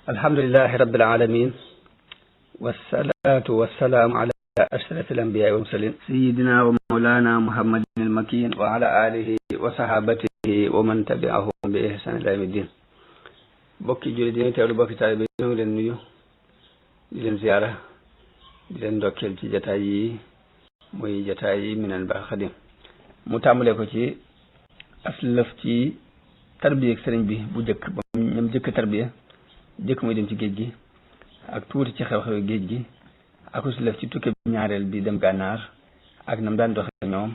alhamdulillahi rabbil alamin wassalatu wassalamu ala ashrafil anbiya'i wal mursalin sayyidina wa mawlana muhammadin al-makin wa ala alihi wa sahabatihi wa man tabi'ahum bi ihsan ila yawmiddin. bokki jullit yi teewlu bokki taalibe yi ñoo leen nuyu di leen ziyaara di leen ndokkeel ci jataay yi muy jataay yi Minanul Baaqil Qadiim mu tàmbalee ko ci aslëf ci tarbiya ak sëriñ bi bu jëkk ba ñoom jëkk tarbiya jëkk muy dem ci géej gi ak tuuti ci xew-xew géej gi ak aslëf ci tukki ñaareel bi dem gànnaar ak nam daan doxe ñoom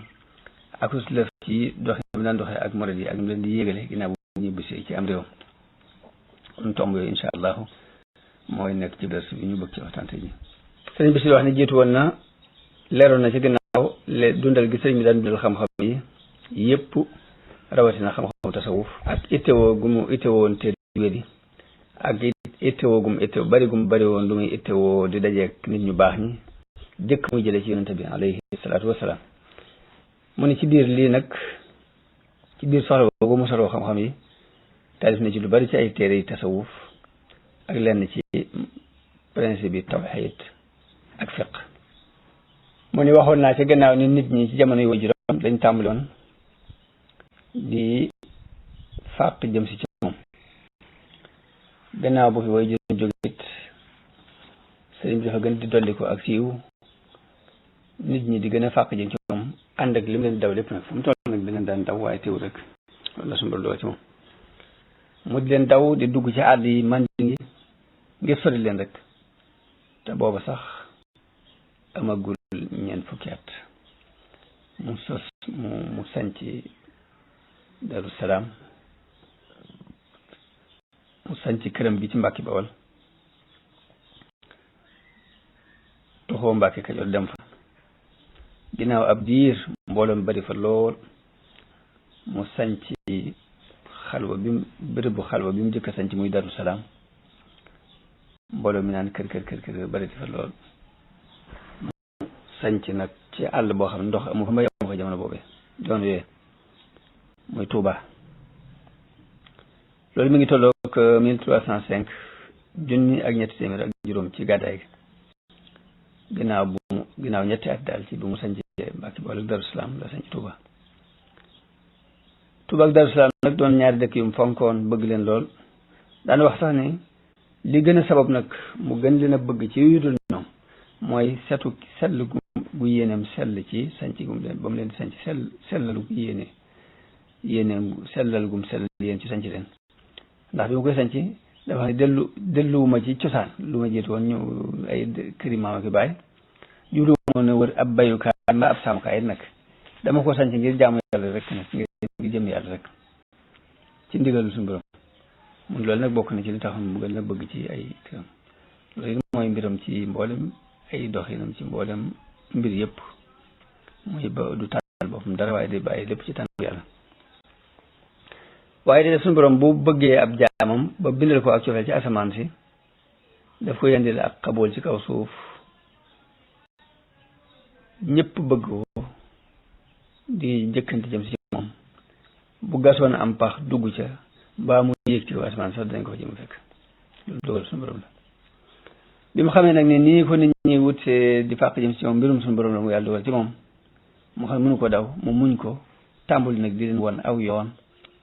ak aslëf ci doxe nam daan doxe ak murid yi ak ñu leen di yégale ginnaaw bu ñibbisi ci am réew. kon tomb yooyu incha allahu mooy nekk ci dars bi ñu bëgg ci waxtaan ji. sëriñ bi si wax ne jiitu woon na leeroon na ci ginnaaw dundal gi sëriñ bi daan dundal xam-xam yi yëpp rawatina xam-xam tasawuf ak ittewoo gu mu ittewoo woon te wédi ak ittewoo gu mu ittewoo bari gu mu bari woon lu muy ittewoo di dajeek nit ñu baax ñi jëkk muy jëlee ci yonente bi alayhi salaatu wasalaam. mu ne ci biir lii nag ci biir soxla boobu mu soloo xam-xam yi taalif na ci lu bari ci ay téere yi tasawuf ak lenn ci principe bi tawxiid ak fiq. mu ni waxoon naa ci gannaaw ni nit ñi ci jamono yu juróom dañ tàmbaloon di fàq jëm si ci moom gannaaw bu fi way juróom jógit sëriñ bi dafa gën di dolli ko ak siiw nit ñi di gën a fàq jëm ci moom ànd ak li mu leen daw lépp nag fu mu toll nag da leen daan daw waaye teew rek loolu la sumbal doo ci moom mu di leen daw di dugg ci àll yi man ngi ngir sori leen rek te booba sax amagul ñeent fukki at mu sanc Daru Salaam mu sanc këram gi ci Mbàkke Bawol toxoo Mbàkke Kajoor dem fa ginnaaw ab diir mbooloom bari fa lool mu sanc xalwa bi bërëbu xalwa bi mu njëkk a sanc muy Daru Salaam mbooloo mi naan kër bari fa lool mu sanc nag ci àll boo xam ne ndox amu fa mbay amu fa jamono boobee doon yooyee muy Touba. loolu mi ngi tolloog 1305 junni ak ñetti téeméer ak juróom ci gàddaay gi ginnaaw ñetti at daal ci bi mu sanc Mbàkke Bawol ak Daru Salaam la sanc Touba. Touba ak Daru Salaam nag doon ñaari dëkk yu mu fonkoon bëgg leen lool daan wax sax ne li gën a sabab nag mu gën leen a bëgg ci yu dul ñoom mooy sell gu yéeneem sell ci sanc gum leen ba mu leen di sanc sellalu yéeneem sellal gum sell yéen ci sanc leen ndax bi ma koy sanc dafa wax ne delluwuma ci cosaan lu ma jiitu woon ñu ay këri maama ki baay jubluwuma ne wër ab bayukaay mbaa ab sàmmkaay nag dama ko sanc ngir jaamu yàlla rek nag ngir jëm yàlla rek ci ndigalu suñu borom mun loolu nag bokk na ci li tax mu gën a bëgg ci ay këram loolu mooy mbiram ci mboolem ay doxinam ci mboolem mbir yëpp muy ba du tànnal boppam dara waaye day bàyyi lépp ci tànn yàlla waaye de suñu borom bu bëggee ab jaamam ba bindal ko ak cofeel ci asamaan si daf ko yendil ak xabool ci kaw suuf ñëpp bëgg ko di jëkkante jëm si moom bu gasoon am pax dugg ca mbaa mu yéeg ci kaw asamaan sax dañ ko fa jëm fekk loolu dogal suñu borom la bi mu xamee nag ne nii ko nit ñi wut di fàq jëm si moom mbirum suñu borom la mu yàlla dogal ci moom mu xam ne mënu ko daw mu muñ ko tàmbali nag di leen won aw yoon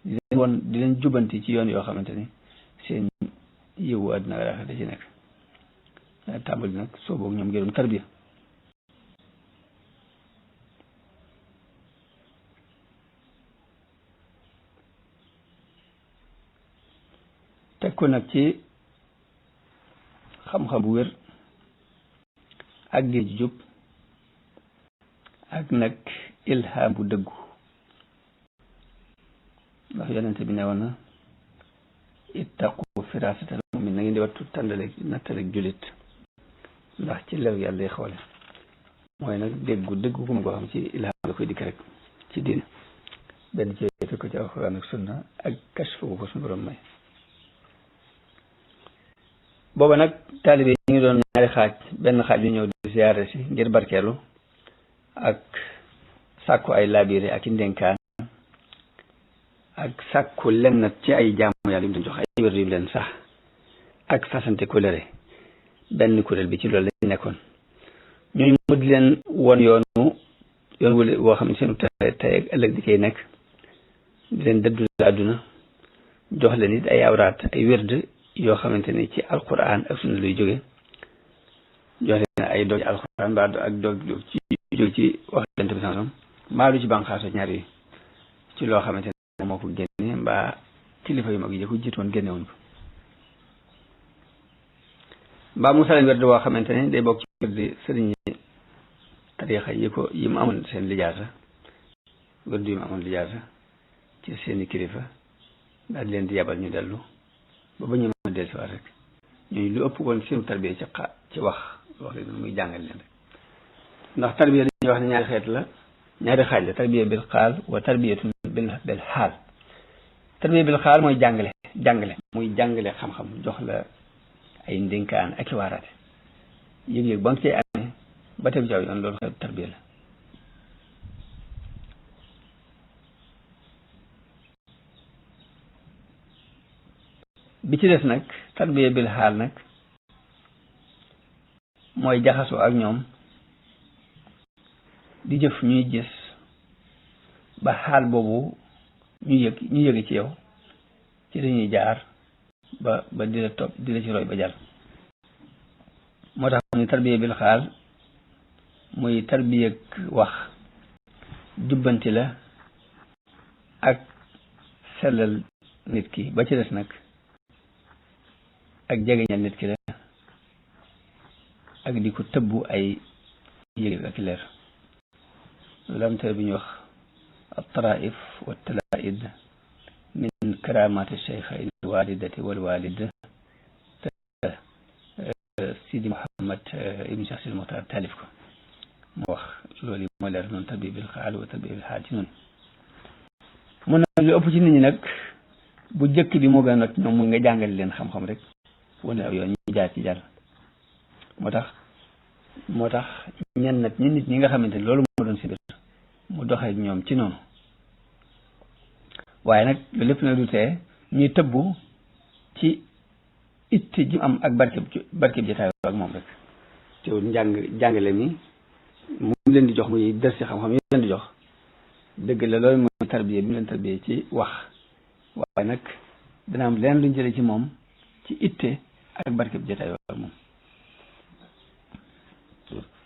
di leen jubanti ci yoon yoo xamante ni seen yiwu àddina ak da ci nekk tàmbali nag soo boog ñoom ngërum tarbiya teg ko nag ci xam-xam bu wér ak géej jub ak nag ilham bu dëggu ndax yonente bi ne woon na ittaqu firasatal mu'min na ngeen di wattu nattalek jullit ndax ci lew yàlla xoole mooy nag déggu dëggu ko ma koo xam ci ilham la koy dikk rek ci diine benn ci fekk ko ci alxuraan ak sunna ak kashfu ko suñu borom may booba nag taalibe yi ñu ngi doon ñaari xaaj, benn xaaj yu ñëw di ziyaare si ngir barkeelu ak sàkku ay labiré ak i ndénkaan ak sàkku lenn ci ay jaamu yàlla yu mu leen jox ay wér yu mu leen sax ak fasante kóllëre. benn kuréel bi ci loolu lañ nekkoon, ñooñu mu di leen woon yoon woo xam ne seenu tey ak ëllëg di koy nekk, di leen dëddu àdduna, jox leen it ay awraat ay wérd yoo xamante ni ci alquran ak sunna luy jóge, jox leen ay dog ci alquran mbaa ak dog ci jóge ci wax dent bi sansam mbaa lu ci bànqaaso ñaar yi ci loo xamante ne moo ko génne mbaa kilifa yu mag yi ko jiitoon génnewuñ ko, mbaa mu saleen wérd woo xamante ne day bokk ci wérdi sëriñ yi tariixa yi mu amoon seen lijaasa, wérd yi mu amoon lijaasa ci seeni kilifa daal di leen di yabal ñu dellu ba ñu mën a dellusiwaat rek. ñooñu lu ëpp woon seenu tarbiya ci wax leen muy jàngal leen rek, ndax tarbiya dañuy wax ne ñaari xaaj la tarbiya bil xaal wa tarbiyatun bil xaal. tarbiya bil xaal mooy jàngale muy jàngale xam-xam, jox la ay ndénkaan ak i waaraate yëg-yëg ba nga cee amee ba tegu ci aw yoon, loolu xeetu tarbiya la. bi ci des nag tarbiya bil xaal nag mooy jaxasoo ak ñoom di jëf ñuy gis ba xaal boobu ñu yëg ci yow ci dañuy jaar ba di la topp di la ci roy ba jàll. moo tax ni tarbiya bil xaal muy tarbiya wax jubbanti la ak sellal nit ki, ba ci des nag ak jegeñal nit ki la ak di ko tëbbu ay yëg ak leer. lam tar bi ñu wax at-taraif wa talaid min karamati cheikhayn walidati wal walid Sidi Mouhammad ibn Cheikh Sidi Mokhtar taalif ko mu wax loolu moo leer noonu tarbiya bil xaal wa tarbiya bil xaal ci noonu. mun na lu ëpp ci nit ñi nag bu jëkk bi moo gën a not ñoom muy nga jàngale leen xam-xam rek wane aw yoon ñu jaar ci jàll. moo tax ñenn nag nit ñi nga xamante ne loolu moo doon si biir mu doxee ñoom ci noonu, waaye nag lu lépp na du tee ñuy tëbbu ci itti ji am ak barkeb jotaay ak moom rek. te jàngale mi mu leen di jox muy des ci xam-xam yi leen di jox dëgg la, loolu mooy tarbiya bi mu leen tarbiya ci wax, waaye nag dana am leen luñ jëlee ci moom ci itte ak barkeb jotaay ak moom.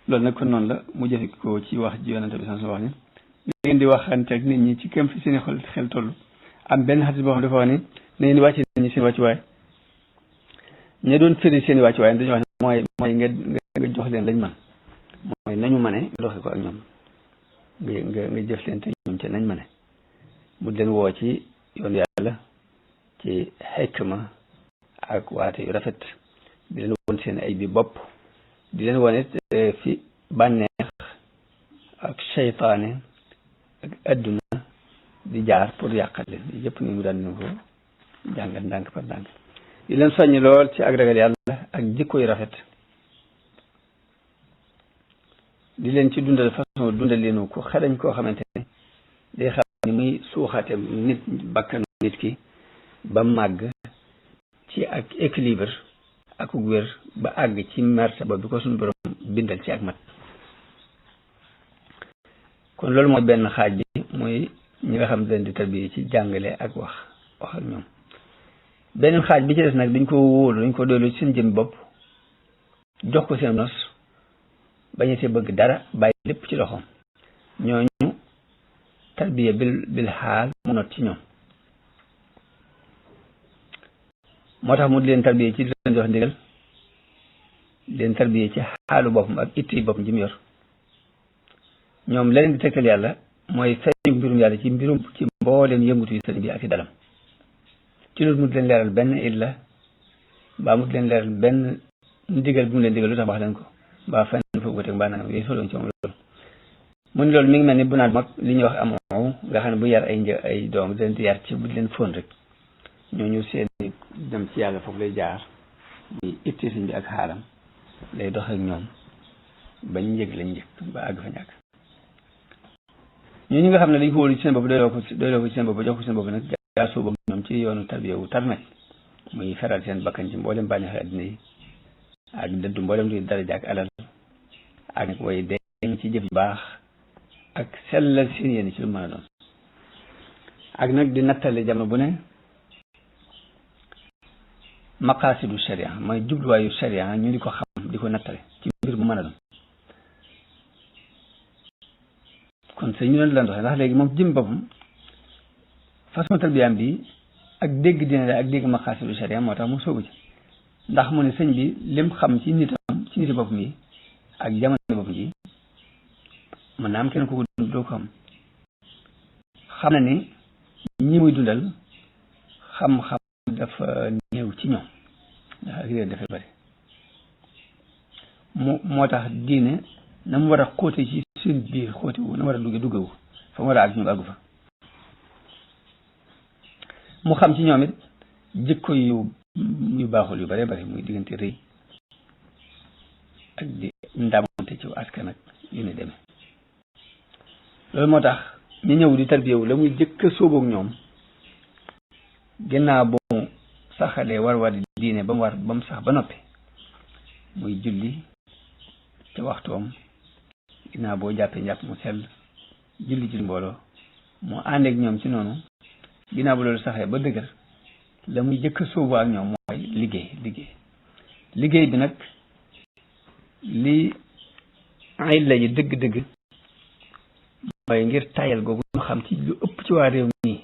loolu nag kon noonu la mu jëfe ko ci wax ji yonente bi sans wax ni ngeen di waxante ak nit ñi ci kem fi seeni xel toll. am benn xadis boo xam dafa wax ni na ngeen di wàcce nit ñi seen wàccuwaay, ña doon firi seen i wàccuwaay dañuy wax ne mooy nga jox leen lañ man, mooy nañu mane nga doxe ko ak ñoom, nga jëf leen te ñoom ci nañ mane, mu leen woo ci yoon yàlla ci xikma ak waate yu rafet, di leen woon seen ay bi bopp, di leen wone fi bànneex ak seytaane ak adduna di jaar pour yàqal leen yëpp ni mu daan ñu ko jàngal ndànk par ndànk, di leen soññ lool ci ak ragal yàlla ak jikko yu rafet, di leen ci dundal façon dundal leenu ko xarañ koo xamante ne day xam ni muy suuxate nit bakkanu nit ki ba màgg ci ak équilibre ak wér ba àgg ci martaba bi ko suñu borom bindal ci ak mat. kon loolu mooy benn xaaj bi muy ñi nga xam ne leen di tarbiya ci jàngale ak wax ak ñoom. beneen xaaj bi ci des nag dañ ko wóolu, dañ ko doylu ci seen jëm bopp, jox ko seen nos, bañete bëgg dara, bàyyi lépp ci loxoom. ñooñu tarbiya bil xaal mu not ci ñoom. moo tax mu di leen tarbiya ci leen jox ndigal, leen tarbiya ci xaalu boppam ak itti boppam ji mu yor. ñoom leneen di tegtal yàlla mooy feeñu mbirum yàlla ci mbooleem yëngutu yi sëriñ bi ak i dalam. ci loolu mu di leen leeral benn illa mbaa mu di leen leeral benn ndigal bu mu leen digal lu tax wax leen ko mbaa fenn fa wuteeg mbaa nangam yooyu soloon ci moom loolu. mu ne loolu mi ngi mel ni bu naan mag li ñuy wax amoo nga xam ne bu yar ay doom di leen di yar ci bu di leen fóon rek ñooñu seen dem ci yàlla foofu lay jaar muy itte sëñ bi ak xaalam lay dox ak ñoom bañ njëg lañ njëg ba àgg fa ñàkk ñi nga xam ne dañ ko wóolu ci seen bopp doyloo ko ci seen bopp jox ko seen bopp nag yaa sóobu ak ñoom ci yoonu tarbiya wu tar nag muy feral seen bakkan ci mboolem bànneexi àddina yi ak dëddu mboolem luy daraja ak alal ak nag way deñ ci jëf yu baax ak sellal seen yéen ci lu mën a doon ak nag di nattale jamono bu ne maqaasidu sharia mooy jubluwaayu sharia ñu di ko xam di ko nattale ci mbir bu mën a doon kon sëñ ñu doon la doxee ndax léegi moom jëm boppam façon tarbiyaam bi ak dégg dina la ak dégg maqaasidu sharia moo tax mu soobu ci ndax mu ne sëñ bi lim xam ci nitam ci niti boppam yi ak jamono boppam ji mën naa am kenn ko doo ko xam na ni ñi muy dundal xam-xam dafa néew ci ñoom ndax ak réer dafay bari moo tax diine na mu war a xóote ci seen biir xóote wu na mu war a duggewu fa mu war a àgg ñu àggu fa mu xam ci ñoom it jikko yu baaxul yu bare bari muy diggante rëy ak di ndamante ci askan ak yu ne demee loolu moo tax ñu ñëw di tarbiyewu la muy jëkk a sóoboog ñoom ginnaaw bu mu saxalee war di diine ba mu sax ba noppi muy julli ci waxtoom ginnaaw boo jàppee njàpp mu sell julli ci mbooloo mu àndeek ñoom ci noonu ginnaaw bu loolu saxee ba dëgër la muy jëkk a sóobu ak ñoom mooy liggéey bi nag li ay la yi dëgg-dëgg mooy ngir tayal googu ñu xam ci lu ëpp ci waa réew mi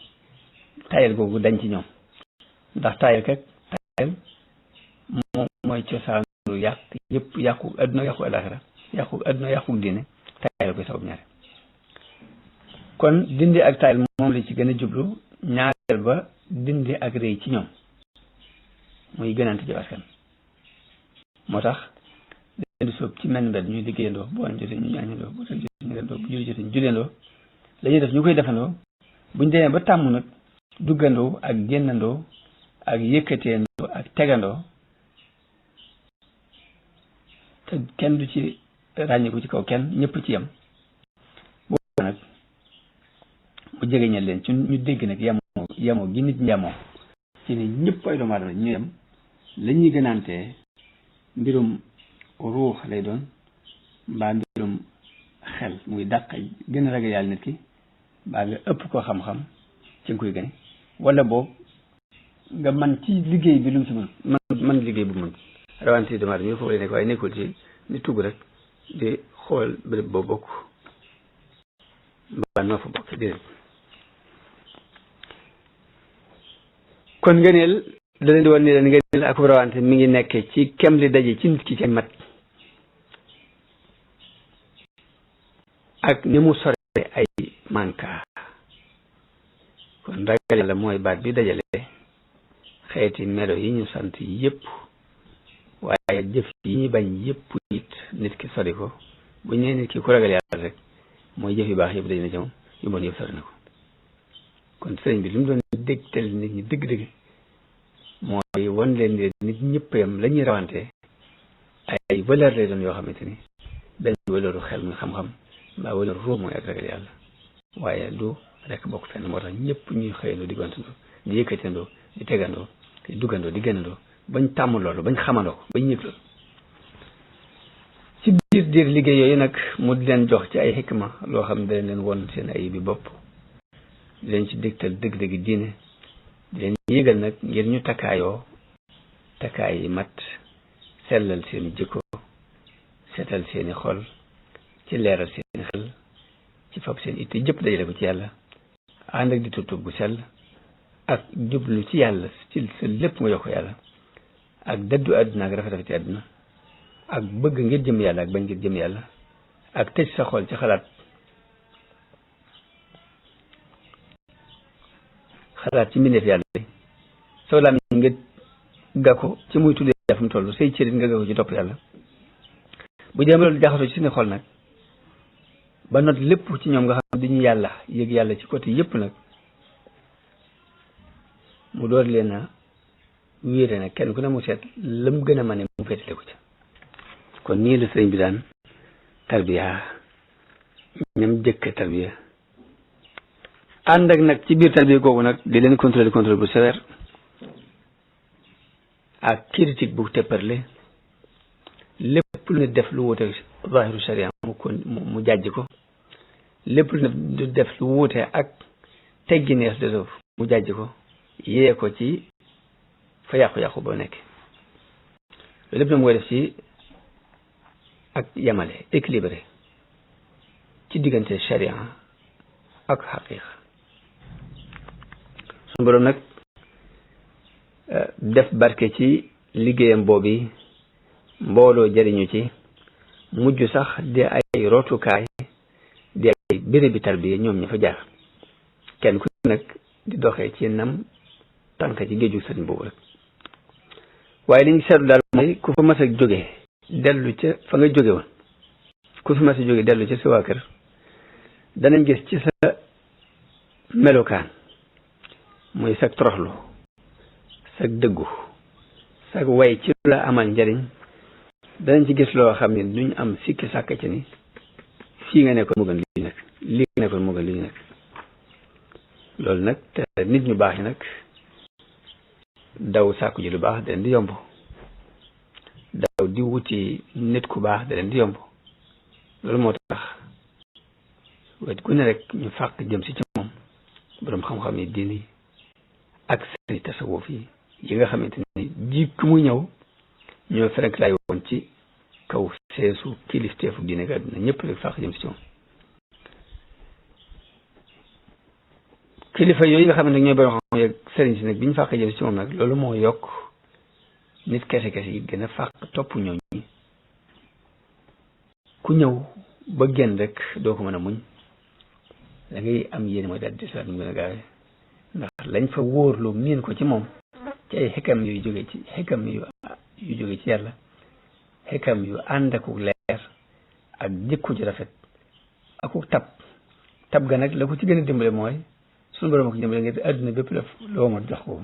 tayal googu dañ ci ñoom ndax tayal mooy cosaanu yàq yëpp yàqu adduna yàqu alaxira yàqu adduna yàqu diine tayal koy sabab ñaare kon dindi ak tayal moom la ci gën a jublu ñaareel ba dindi ak rëy ci ñoom muy gënante ci askan moo tax leen di sóob ci menn mbedd ñuy liggéeyandoo boo añ jotee ñu ñaañandoo bu tëj jotee ñu rendoo bu julli jotee ñu julleendoo la ñuy def ñu koy defandoo buñ demee ba tàmm nag duggandoo ak génnandoo ak yëkkateendoo ak tegandoo te kenn du ci ràññiku ci kaw kenn ñëpp ci yem boobu nag bu jegeñal leen ci ñu dégg nag yemoo gi nit ñi yemoo ci ne ñëpp ay doomu aadama ñu yem la ñuy gënaantee mbirum ruux lay doon mbaa mbirum xel muy dàq gën a ragal yàlla nit ki mbaa nga ëpp koo xam-xam ci nga koy gën wala boog nga man ci liggéey bi lu mu si man liggéey bu mën rawante doomu aadama yi foofu lay nekk waaye nekkul ci ni tugg rek di xool béréb boo bokk mbaa noo fa bokk di kon ngëneel da leen di woon ni leen ngëneel ak rawante mi ngi nekkee ci kem li daje ci nit ki ci mat ak ni mu sore ay manka kon ragal yàlla mooy baat bi dajale xeeti melo yi ñu sant yépp waaye jëf yi ñu bañ yépp it nit ki sori ko bu ñee nit ki ku ragal yàlla rek mooy jëf yu baax yëpp dajale ci moom yu bon yëpp sori na ko kon sëriñ bi li mu doon dégtal nit ñi dëgg-dëgg mooy won leen ni nit ñëpp yam la ñuy rawante ay valeur lay doon yoo xamante ni benn valeuru xel muy xam-xam mbaa valeur ruux mooy ak ragal yàlla waaye du rek bokk fenn moo tax ñëpp ñuy xëyandoo di gontandoo di yëkkatandoo di tegandoo di duggandoo di génnandoo bañ tàmm loolu bañ xamandoo ko bañ yëg loolu ci biir liggéey yooyu nag mu di leen jox ci ay xikma loo xam ne dañ leen won seen ay bi bopp di leen ci dégtal dëgg-dëgg diine di leen yëgal nag ngir ñu takkaayoo takkaay yi mat sellal seeni jikko seetal seeni xol ci leeral seeni xel ci fab seen itte jëpp dajale ko ci yàlla ànd ak di tutub bu sell ak jublu ci yàlla ci sa lépp nga jox ko yàlla ak dëddu àdduna ak rafet ci àdduna ak bëgg ngir jëm yàlla ak bañ ngir jëm yàlla ak tëj sa xol ci xalaat ci mbindeef yàlla bi soo laam nga gàkko ci muy tuddee fu mu toll say cërit nga gàkko ci topp yàlla bu jëm loolu jaxasoo ci seeni xol nag ba not lépp ci ñoom nga xam dañu yàlla yëg yàlla ci côté yépp nag mu door leen a wéere nag kenn ku ne mu seet lam gën a mane mu féetale ko ci kon nii la sëriñ bi daan tarbiya ñam jëkk tarbiya ànd ak nag ci biir tarbiya googu nag di leen contrôle bu sévère ak critique bu tepparle lépp lu ne def lu wuute zahiru sharia mu jàjj ko lépp lu ne def lu wuute ak teggi nees de suuf mu jàjj ko yee ko ci fa yàqu-yàqu ba nekk lépp na mu koy def ci ak yamale équilibré ci diggante sharia ak xaqiqa suñu borom nag def barke ci liggéeyam boobu mbooloo jëriñu ci mujj sax di ay rotukaay di ay bérébi tarbiya ñoom ña fa jaar kenn ku nag di doxee ci nam tànk ci géeju sëriñ boobu rek waaye li ñu seetlu daal mooy ku fa mas a jógee dellu ca fa nga jóge woon ku fi mas a jógee dellu ca sa waa kër danañ gis ci sa melokaan muy sag toroxlu sag dëggu sag way ci la amal njariñ danañ ci gis loo xam ne duñ am sikki sàkk ci ni fii nga nekkoon moo gën li ñu nekk lii nga nekkoon moo gën li ñu nekk loolu nag te nit ñu baax ñi nag daw sàkku ji lu baax da leen di yomb daw di wuti nit ku baax da leen di yomb loolu moo tax wet gu ne rek ñu fàq jëm si ci moom boroom xam-xam yi diini ak sëriñ tasawuf yi nga xamante ni jikk muy ñëw ñoo frenk lay woon ci kaw seesu kilifteefu diine ga àdduna ñëpp rek fàq jëm si ci moom kilifa yooyu nga xam ne nag ñooy boroom xam yeeg sëriñ si nag bi ñu fàq jëm si ci moom nag loolu moo yokk nit kese yi gën a fàq topp ñooñ ñi ku ñëw ba génn rek doo ko mën a muñ da ngay am yéene mooy daal di desaat mu gën a gaawee ndax lañ fa wóorlu miin ko ci moom ci ay xikam yu jóge ci yàlla xikam yu ànd akuk leer ak jikko ci rafet akuk tab ga nag la ko ci gën a dimbale mooy suñu borom ko dimbale ngir àdduna bépp la loo ma jox ko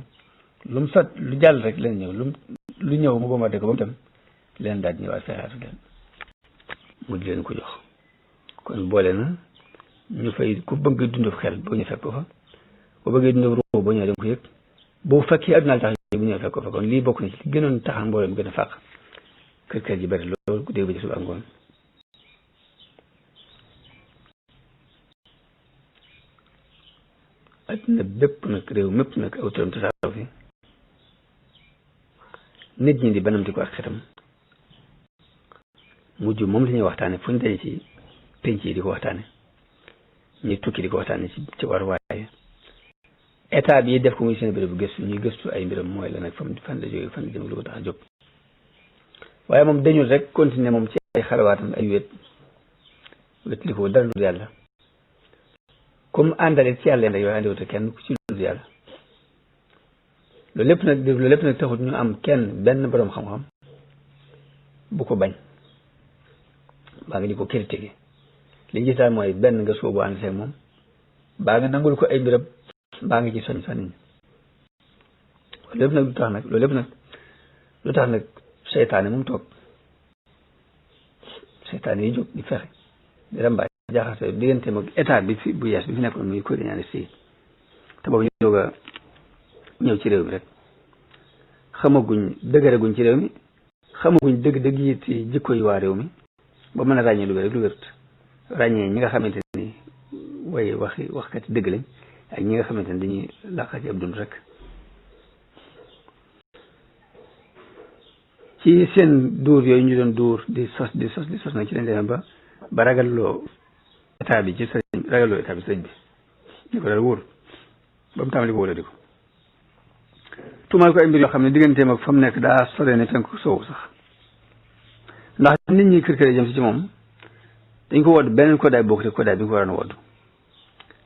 lu mu sot lu jàll rek leen ñëw lu ñëw mu bombardé ko ba mu dem leen daal di ñëwaat fexaatu leen mu di leen ko jox kon boole na ñu fay ku bëgg dund xel boo ñu fekk ko fa boo bëggee dund ruux boo ñëwee dem ko yëg boo fekkee àdduna tax bu ñëwee fekk ko fa kon lii bokk na ci li gënoon taxan mboolem gën a fàq kër ji bari loolu ku dégg ba ci suba ngoon àdduna bépp nag réew mépp nag aw turam tasaaroo fi nit ñi di banamti ko ak xetam mujj moom la ñuy waxtaane fu ñu daje ci penc yi di ko waxtaane ñuy tukki di ko waxtaane ci war waaye état bi def ko muy seen béréb bu gëstu ñuy gëstu ay mbiram mooy la nag fan la jógee fan la jëm lu ko tax a jóg waaye moom dañul rek continuer moom ci ay xalawaatam ay wét li ko dara lu yàlla comme àndale ci yàlla rek yow àndiwute kenn ku ci lu yàlla loolu lépp nag taxut ñu am kenn benn boroom xam-xam bu ko bañ baa nga di ko critiquer li ñu gis daal mooy benn nga sóobu ànd seeg moom baa nga nangul ko ay mbiram baa nga ci soñ fa nit ñi loolu lépp nag lu tax nag seytaane mu toog seytaane yi jóg di fexe di rambaay jaxase digganteem ak état bi fi bu yees bi fi nekkoon muy colonialiste yi te boobu ñu doog a ñëw ci réew mi rek xamaguñ dëgëraguñ ci réew mi xamaguñ dëgg it jikko yi waa réew mi ba mën a ràññee lu wér lu wért ràññee ñi nga xamante ni way waxkat dëgg lañ ak ñi nga xamante ni dañuy làqa ci ab dund rek ci seen duur yooyu ñu doon duur di sos nag ci lañ demee ba ragalloo état bi ci sëriñ ragalloo état bi sëriñ bi ñu ko daal wóor ba mu tàmbali ko wóor di ko tuumal ko ay mbir yoo xam ne digganteem ak fa mu nekk daa sore ne fenk soowu sax ndax nit ñi kër jëm si ci moom dañ ko wodd beneen kodaay bokk te kodaay bi nga ko waroon a wodd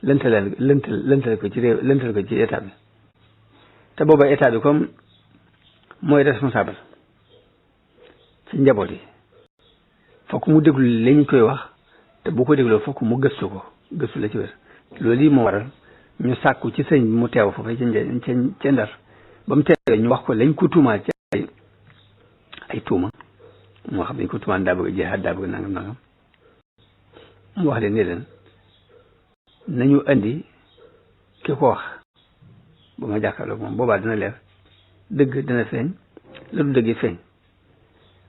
lëntale ko ci réew lëntale ko ci état bi te booba état bi comme mooy responsable ci njaboot yi fokk mu déglu li ñu koy wax te bu ko dégloo fokk mu gëstu la ci wér loolu yi moo waral ñu sàkku ci sëñ bi mu teew foofu ca Ndar ba mu tere ñu wax ko lañ ko tuumaal ci ay tuuma moo xam ne ko tuumaal daa bëgg a jihaad daa bëgg nangam mu wax leen ne leen nañu andi ki ko wax ba ma jàkkaarloog moom boobaa dina leer dëgg dina feeñ la du dëgg feeñ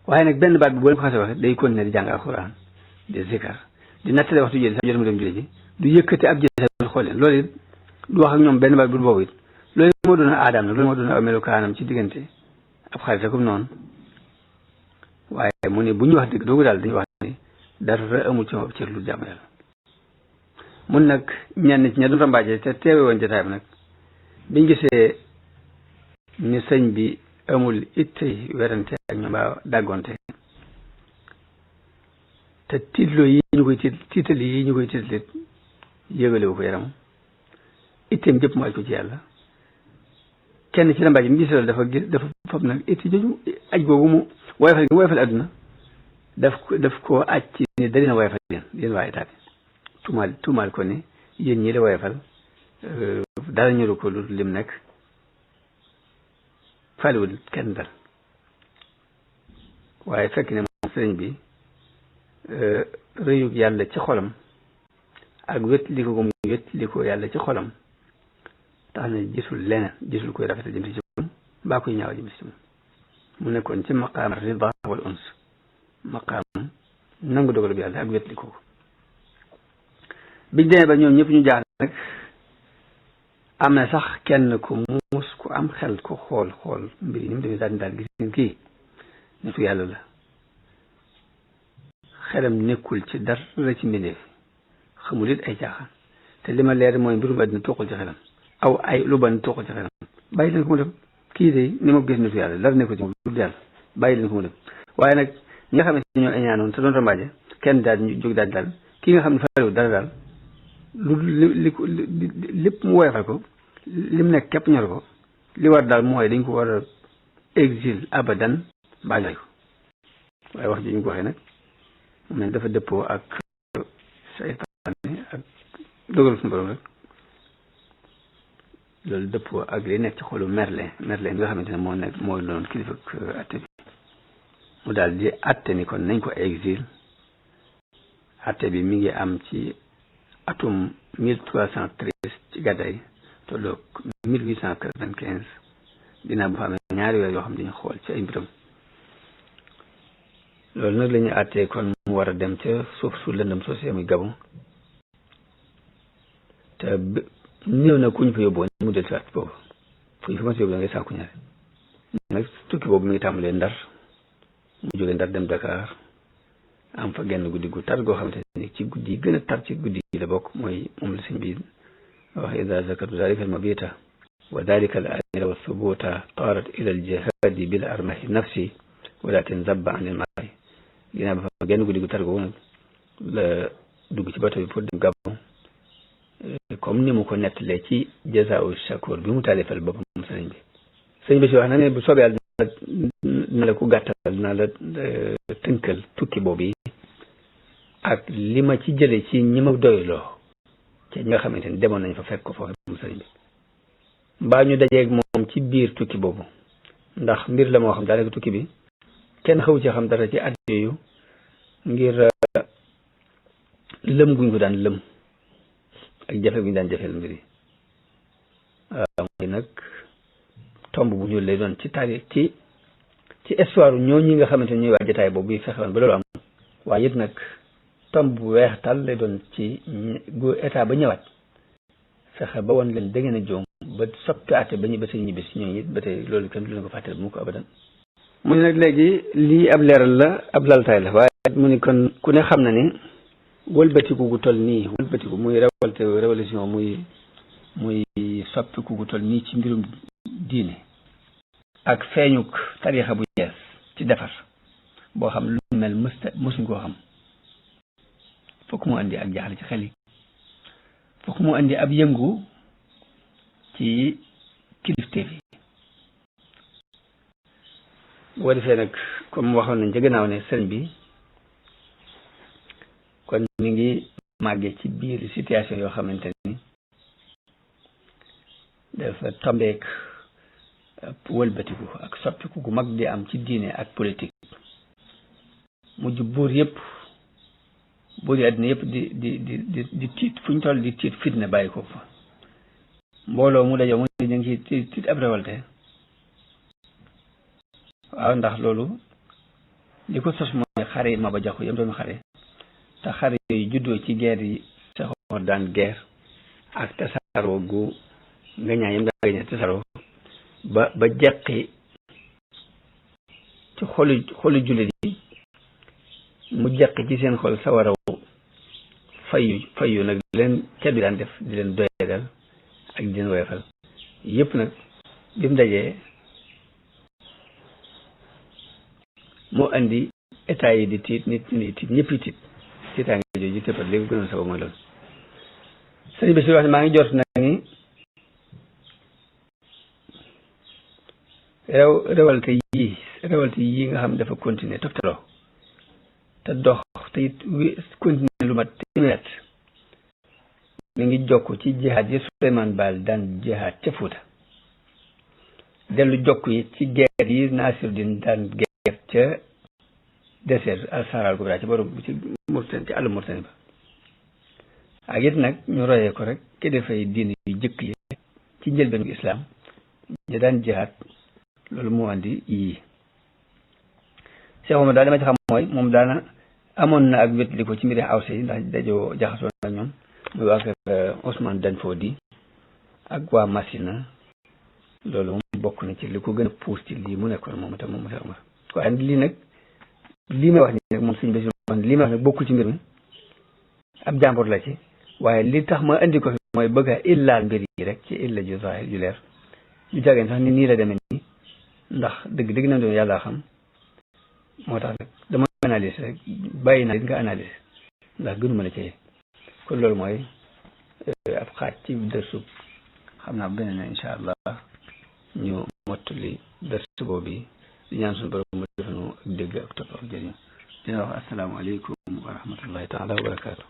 waaye nag benn baat bi boo leen ko xasee waxe day continuer di jàng alxuraan di zikar di nattale waxtu julli sax jot mu dem julli ji du yëkkati ab jël sax xool leen loolu it du wax ak ñoom benn baat bu boobu it loolu moo doon aadaam nag loolu moo doon aw melukaanam ci diggante ab xarit comme noonu waaye mu ne bu ñu wax dëgg doogu daal dañuy wax ni dara amul ci moom cër lu jàmm yàlla mun nag ñenn ci ña doon rambaaje te teewe woon jotaay bi nag biñ gisee ni sëñ bi amul itte werante ak ñoom ba dàggonte te tiitloo yi ñu koy tiitali yi ñu koy tiitalit yëgalewu ko yaram itteem jëpp mu aj ko ci yàlla kenn ci rambaaj mi gisee loolu dafa fab nag itte jooju aj googu mu woyofal adduna daf ko aj ci ni da dina woyofal yéen waa état bi tuumaal ko ni yéen ñi la woyofal dara ñëru ko lu lim nekk faliwul kenn dal waaye fekk ne moom sëriñ bi rëyug yàlla ci xolam ak wét li ko muy wét li ko yàlla ci xolam tax na gisul leneen gisul koy rafetal jëm ci moom mbaa koy ñaaw jëm ci moom mu nekkoon ci maqaam rida wal uns maqaam nangu dogal bi yàlla ak wét li ko biñ demee ba ñoom ñëpp ñu jaaxle nag am na sax kenn ku muus ku am xel ku xool mbir yi ni mu demee daal gis kii nitu yàlla la xelam nekkul ci dara ci mbindeef xamul it ay caaxaan te li ma leer mooy mbirum àddina tuuxul ci xelam aw ay lu ban tuuxul ci xelam bàyyi leen ko mu dem kii de ni ma gis nitu yàlla dara nekkul ci moom lu yàlla bàyyi leen ko mu dem waaye nag ñi nga xam ne ñoo añaanoon te doon rambaaje kenn daal ñu jóg daal kii nga xam ne fariwul dara daal lépp mu woyofal ko lim nekk képp ñor ko li war daal mooy dañ ko war a exil abadan mbaa ko waaye wax ji ñu ko waxee nag mais dafa dëppoo ak saytaane ak dogal suñu borom rek loolu dëppoo ak li nekk ci xolu Merlin bi nga xamante ne moo doon kilifa atte bi mu daal di atte ni kon nañ ko exil atte bi mi ngi am ci atum 1313 ci gàddaay tolloog 1895 dinaa bu fa amee ñaari weer yoo xam ne dañu xool ci ay mbiram loolu nag la ñuy àttee kon mu war a dem ca suuf su lëndëm soosee muy Gabon te néew na ku ñu fa yóbboon mu del si at boobu fu ñu fa mos a yóbbu da ngay sànku ñaare nag tukki boobu mi ngi tàmbalee Ndar mu jógee Ndar dem Dakar am fa genn guddi gu tar goo xamante ne ci guddi yi gën a tar ci guddi yi la bokk mooy moom la sëñ bi wax ida zakartu dalika al mabita wa dalika al amira wa thubuta taarat ila al jihadi bil armahi nafsi wala tanzabba an il maay ginnaaw ba fa genn guddi gu tar googu nag la dugg ci bato bi pour dem Gabon comme ni mu ko nettalee ci Jazaa'u Shakoor bi mu taalifal boppam sëñ bi si wax na ne bu soobee yàlla dina la ko gàttal dina la tënkal tukki boobu yi ak li ma ci jële ci ñi ma doyloo ci ñi nga xamante ni demoon nañ fa fekk ko foofu moom sëriñ bi mbaa ñu dajeeg moom ci biir tukki boobu ndax mbir la moo xam daanaka tukki bi kenn xaw ci xam dara ci at yooyu ngir lëm guñ ko daan lëm ak jafe guñ daan jafeel mbir yi mooy nag tomb bu ñu lay doon ci taarix ci histoire ñoo ñi nga xamante ni ñuy waa jotaay boobu yi fexewoon ba loolu am waaye it nag tomb bu weex tal lay doon ci état ba ñëwaat fexe ba woon leen da ngeen a joom ba soppi àtte ba ñu ba seen ñibbisi ñooñu it ba tey loolu kenn du leen ko fàttali mu ko abadan mu ne nag léegi lii ab leeral la ab laltaay la waaye mu ni kon ku ne xam na ni wëlbatiku gu toll nii wëlbatiku muy révolution muy soppiku gu toll nii ci mbirum diine ak feeñuk tariixa bu yees ci defar boo xam lu mel mësuñ koo xam fokk mu andi ak jaaxle ci xel yi fokk mu andi ab yëngu ci kilifteef yi boo defee nag comme waxoon nañ ca gannaaw ne sëriñ bi kon mi ngi màggee ci biir situation yoo xamante ni dafa tombeek wëlbatiku ak soppiku gu mag di am ci diine ak politique mujj buur yi àddina yëpp di tiit fu ñu toll di tiit fitna bàyyi ko fa mbooloo mu dajoo mu ñu ngi tiit ab révolte waaw ndax loolu li ko sos mooy xare yi Maba Jaxu yam doon xare te xare yooyu juddoo ci guerre yi saxoo daan guerre ak tasaaroo gu ngañaa yam daan gañe tasaaroo ba jeqi ci xolu jullit yi mu jeqi ci seen xol sawaraw fayu nag leen caddu daan def di leen doyadal ak di leen woyofal yëpp nag bi mu dajee moo andi état yi di tiit nit ñi tiit ñëpp yi tiit tiitaa nga jooju tëppat léegi gënoon sabab mooy loolu sëñ bi si wax ne maa ngi jot nag ni révolte yi nga xam dafa continuer toftaloo te dox te it continuer lu mat téeméer mi ngi jokk ci jihaad yi Souleymane Baal daan jihaad ca Fuuta dellu jokk yi ci guerre yi Nasiruddin daan guerre ca désert al-Sahara Kubra ci borom ci Mauritanie ci àllu Mauritanie ba ak it nag ñu royee ko rek ki dafay diine yu jëkk yi ci njëlbeenu islam ñu daan jihaad loolu moo andi yii Cheikh Omar daal dama ci xam mooy moom daana amoon na ak wétli ko ci mbiri awse yi ndax dajoo jaxasoo na ñoom muy waa kër Ousmane Danfodi ak waa Massina loolu moom bokk na ci li ko gën a puus ci lii mu nekkoon moom itam moom Cheikh Omar waaye lii nag lii may wax nii nag moom suñu bés lii may wax nag bokkul ci mbir mi ab jàmbur la ci waaye li tax ma indi ko fi mooy bëgg a illaal mbir yi rek ci illa ju zahir ju leer ju jàggeen sax ni nii la demee nii ndax dëgg na doon yàlla xam moo tax nag dama analyse rek bàyyi naa nga analyse ndax gënuma la ci kon loolu mooy ab xaaj ci dërsu xam naa beneen na incha allah ñu mottali dërsu boobu bi di ñaan suñu borom mu defal nu ak dégg ak topp ak jëriñ dina wax asalaamaaleykum wa rahmatullahi taala wa barakaatu